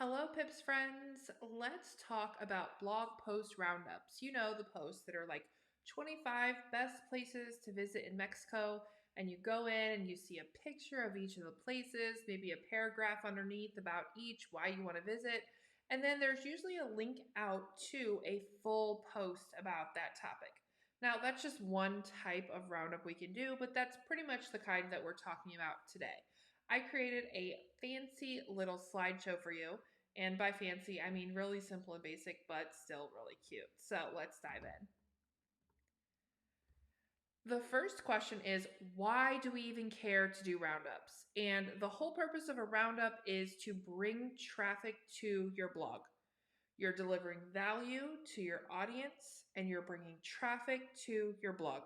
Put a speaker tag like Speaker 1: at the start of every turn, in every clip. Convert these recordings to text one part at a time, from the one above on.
Speaker 1: Hello, Pips friends. Let's talk about blog post roundups. You know, the posts that are like 25 best places to visit in Mexico, and you go in and you see a picture of each of the places, maybe a paragraph underneath about each, why you want to visit, and then there's usually a link out to a full post about that topic. Now, that's just one type of roundup we can do, but that's pretty much the kind that we're talking about today. I created a fancy little slideshow for you. And by fancy, I mean really simple and basic, but still really cute. So let's dive in. The first question is, why do we even care to do roundups? And the whole purpose of a roundup is to bring traffic to your blog. You're delivering value to your audience and you're bringing traffic to your blog.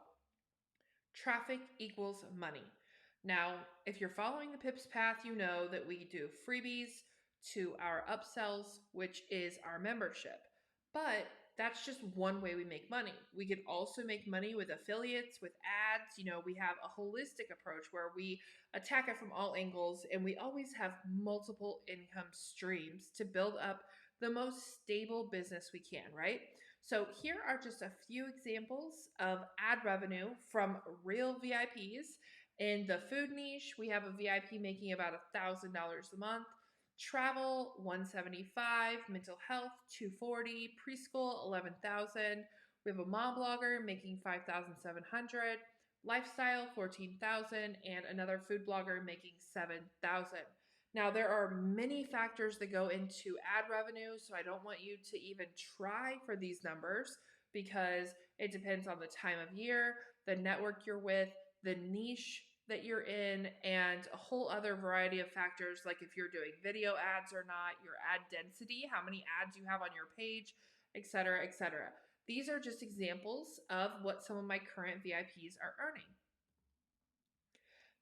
Speaker 1: Traffic equals money. Now, if you're following the Pips path, you know that we do freebies to our upsells, which is our membership. But that's just one way we make money. We can also make money with affiliates, with ads. You know, we have a holistic approach where we attack it from all angles and we always have multiple income streams to build up the most stable business we can, right? So here are just a few examples of ad revenue from real VIPs. In the food niche, we have a VIP making about $1,000 a month. Travel 175, mental health 240, preschool 11,000. We have a mom blogger making 5,700, lifestyle 14,000, and another food blogger making 7,000. Now, there are many factors that go into ad revenue, so I don't want you to even try for these numbers because it depends on the time of year, the network you're with, the niche that you're in, and a whole other variety of factors like if you're doing video ads or not, your ad density, how many ads you have on your page, etc., etc. These are just examples of what some of my current VIPs are earning.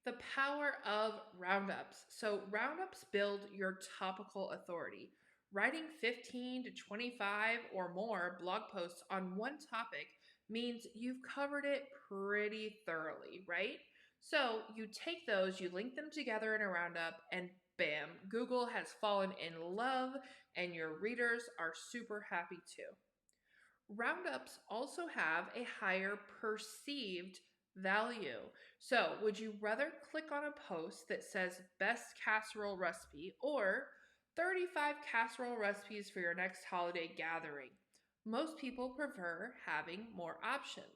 Speaker 1: The power of roundups. So, roundups build your topical authority. Writing 15 to 25 or more blog posts on one topic means you've covered it pretty thoroughly, right? So, you take those, you link them together in a roundup, and bam, Google has fallen in love, and your readers are super happy too. Roundups also have a higher perceived value. So, would you rather click on a post that says best casserole recipe or 35 casserole recipes for your next holiday gathering? Most people prefer having more options.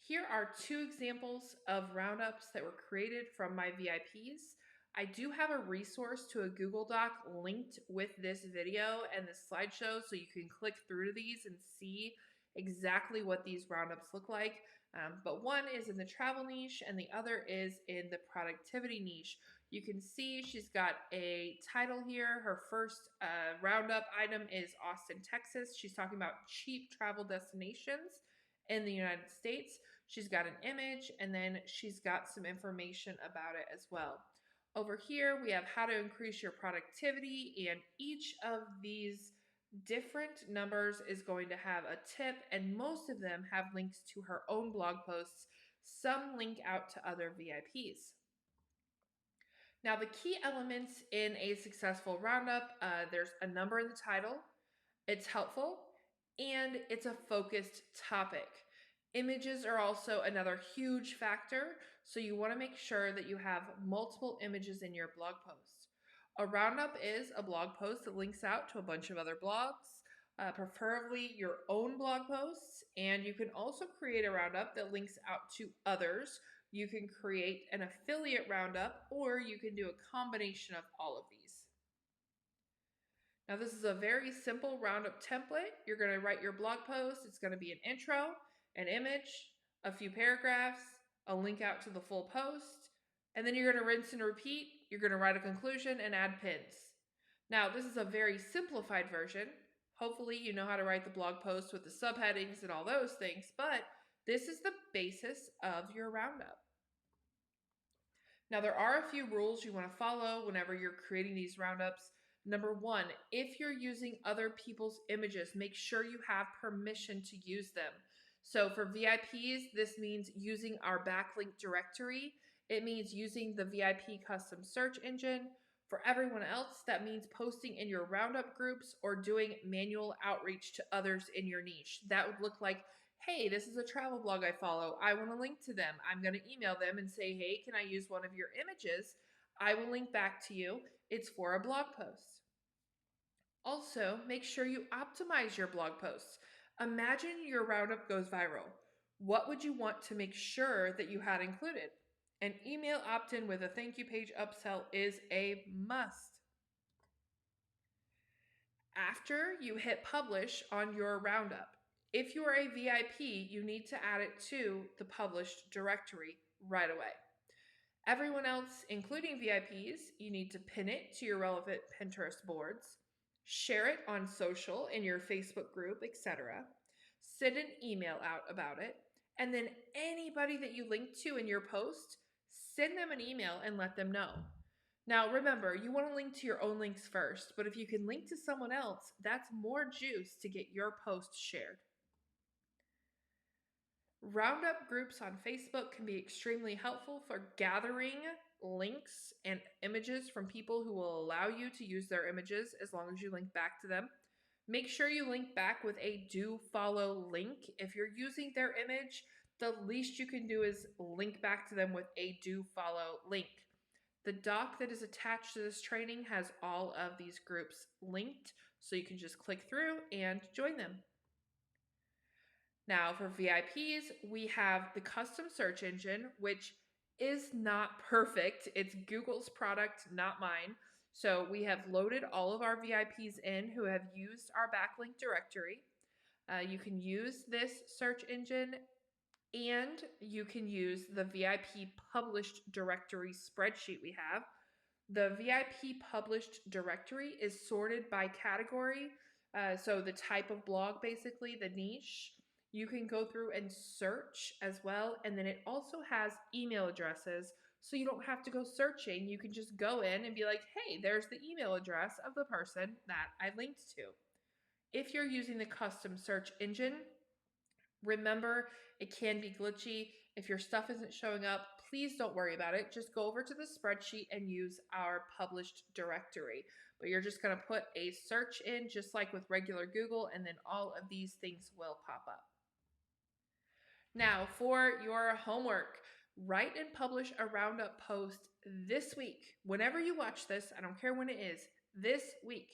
Speaker 1: Here are two examples of roundups that were created from my VIPs. I do have a resource to a Google Doc linked with this video and this slideshow, so you can click through these and see exactly what these roundups look like. But one is in the travel niche and the other is in the productivity niche. You can see she's got a title here. Her first roundup item is Austin, Texas. She's talking about cheap travel destinations in the United States. She's got an image and then she's got some information about it as well. Over here, we have how to increase your productivity, and each of these different numbers is going to have a tip, and most of them have links to her own blog posts. Some link out to other VIPs. Now, the key elements in a successful roundup, there's a number in the title, it's helpful, and it's a focused topic. Images are also another huge factor, so you want to make sure that you have multiple images in your blog post. A roundup is a blog post that links out to a bunch of other blogs, preferably your own blog posts, and you can also create a roundup that links out to others. You can create an affiliate roundup, or you can do a combination of all of these. Now, this is a very simple roundup template. You're going to write your blog post. It's going to be an intro, an image, a few paragraphs, a link out to the full post, and then you're going to rinse and repeat. You're going to write a conclusion and add pins. Now, this is a very simplified version. Hopefully, you know how to write the blog post with the subheadings and all those things, but this is the basis of your roundup. Now, there are a few rules you want to follow whenever you're creating these roundups. Number one, if you're using other people's images, make sure you have permission to use them. So for VIPs, this means using our backlink directory. It means using the VIP custom search engine. For everyone else, that means posting in your Roundup groups or doing manual outreach to others in your niche. That would look like, hey, this is a travel blog I follow. I want to link to them. I'm going to email them and say, hey, can I use one of your images? I will link back to you. It's for a blog post. Also, make sure you optimize your blog posts. Imagine your Roundup goes viral. What would you want to make sure that you had included? An email opt in with a thank you page upsell is a must. After you hit publish on your Roundup, if you are a VIP, you need to add it to the published directory right away. Everyone else, including VIPs, you need to pin it to your relevant Pinterest boards, share it on social in your Facebook group, etc. Send an email out about it, and then anybody that you link to in your post, send them an email and let them know. Now, remember, you want to link to your own links first, but if you can link to someone else, that's more juice to get your post shared. Roundup groups on Facebook can be extremely helpful for gathering links and images from people who will allow you to use their images as long as you link back to them. Make sure you link back with a do follow link. If you're using their image, the least you can do is link back to them with a do follow link. The doc that is attached to this training has all of these groups linked, so you can just click through and join them. Now, for VIPs, we have the custom search engine, which is not perfect. It's Google's product, not mine. So we have loaded all of our VIPs in who have used our backlink directory. You can use this search engine and you can use the VIP published directory spreadsheet we have. The VIP published directory is sorted by category. So the type of blog, basically, the niche. You can go through and search as well. And then it also has email addresses. So you don't have to go searching. You can just go in and be like, hey, there's the email address of the person that I linked to. If you're using the custom search engine, remember, it can be glitchy. If your stuff isn't showing up, please don't worry about it. Just go over to the spreadsheet and use our published directory. But you're just going to put a search in just like with regular Google, and then all of these things will pop up. Now, for your homework, write and publish a Roundup post this week. Whenever you watch this, I don't care when it is, this week.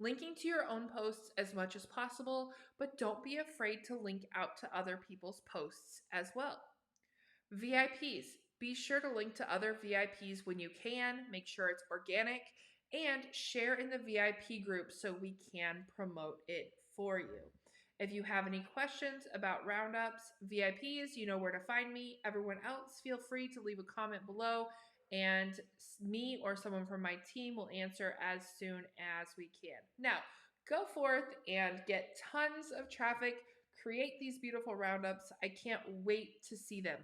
Speaker 1: Linking to your own posts as much as possible, but don't be afraid to link out to other people's posts as well. VIPs, be sure to link to other VIPs when you can, make sure it's organic, and share in the VIP group so we can promote it for you. If you have any questions about Roundups, VIPs, you know where to find me. Everyone else, feel free to leave a comment below, and me or someone from my team will answer as soon as we can. Now, go forth and get tons of traffic. Create these beautiful Roundups. I can't wait to see them.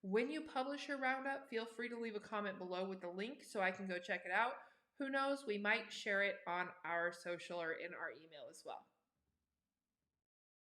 Speaker 1: When you publish your Roundup, feel free to leave a comment below with the link so I can go check it out. Who knows, we might share it on our social or in our email as well.